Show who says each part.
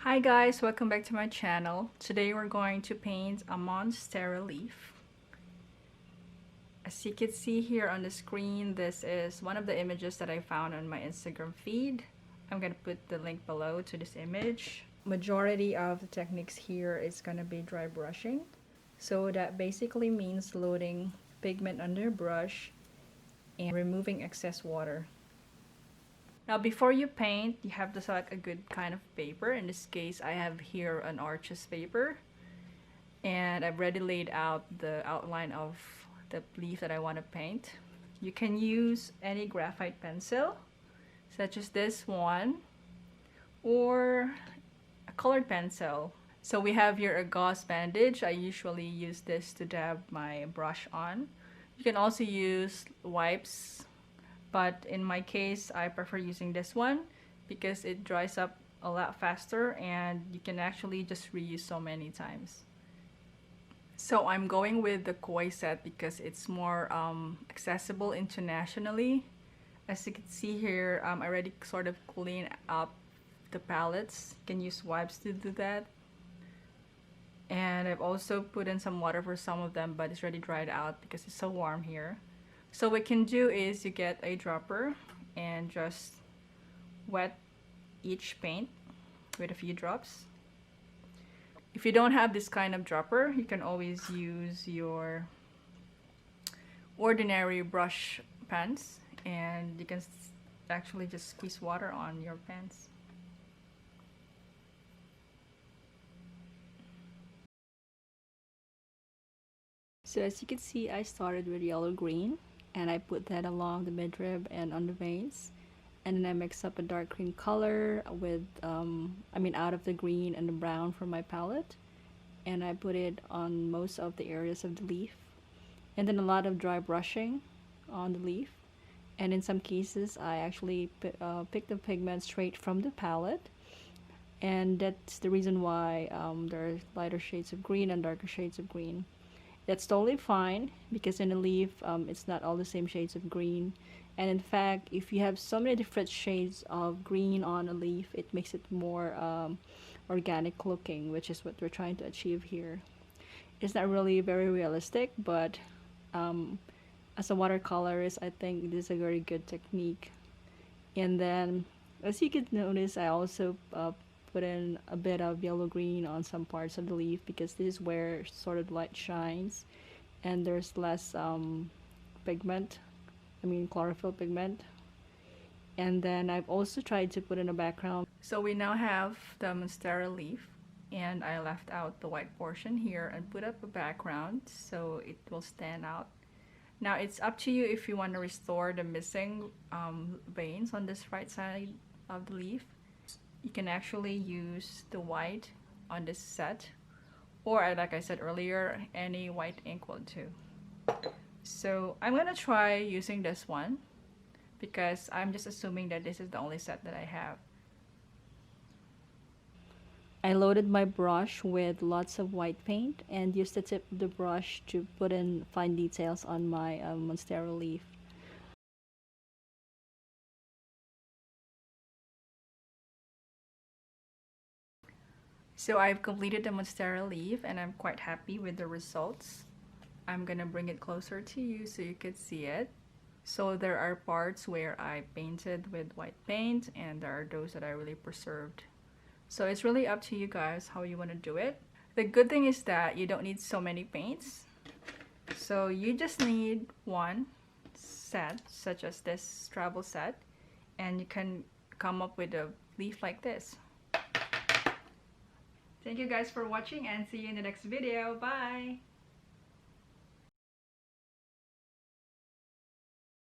Speaker 1: Hi guys, welcome back to my channel. Today we're going to paint a Monstera leaf. As you can see here on the screen, this is one of the images that I found on my Instagram feed. I'm gonna put the link below to this image. Majority of the techniques here is gonna be dry brushing. So that basically means loading pigment under a brush and removing excess water. Now before you paint, you have to select a good kind of paper. In this case, I have here an Arches paper. And I've already laid out the outline of the leaf that I want to paint. You can use any graphite pencil, such as this one, or a colored pencil. So we have here a gauze bandage. I usually use this to dab my brush on. You can also use wipes, but in my case I prefer using this one because it dries up a lot faster and you can actually just reuse so many times. So I'm going with the Koi set because it's more accessible internationally. As you can see here, I already sort of clean up the palettes. You can use wipes to do that. And I've also put in some water for some of them, but it's already dried out because it's so warm here. So what you can do is you get a dropper and just wet each paint with a few drops. If you don't have this kind of dropper, you can always use your ordinary brush pens and you can actually just squeeze water on your pens. So as you can see, I started with yellow-green and I put that along the midrib and on the veins. And then I mix up a dark green color with, out of the green and the brown from my palette. And I put it on most of the areas of the leaf. And then a lot of dry brushing on the leaf. And in some cases, I actually pick the pigment straight from the palette. And that's the reason why there are lighter shades of green and darker shades of green. That's totally fine because in a leaf, it's not all the same shades of green. And in fact, if you have so many different shades of green on a leaf, it makes it more organic looking, which is what we're trying to achieve here. It's not really very realistic, but as a watercolorist, I think this is a very good technique. And then, as you can notice, I also put in a bit of yellow-green on some parts of the leaf because this is where sort of light shines and there's less pigment, chlorophyll pigment. And then I've also tried to put in a background. So we now have the Monstera leaf and I left out the white portion here and put up a background so it will stand out. Now it's up to you if you want to restore the missing veins on this right side of the leaf. You can actually use the white on this set, or like I said earlier, any white ink will do. So I'm gonna try using this one because I'm just assuming that this is the only set that I have. I loaded my brush with lots of white paint and used the tip of the brush to put in fine details on my Monstera leaf. So I've completed the Monstera leaf and I'm quite happy with the results. I'm gonna bring it closer to you so you could see it. So there are parts where I painted with white paint and there are those that I really preserved. So it's really up to you guys how you want to do it. The good thing is that you don't need so many paints. So you just need one set, such as this travel set, and you can come up with a leaf like this. Thank you guys for watching and see you in the next video. Bye!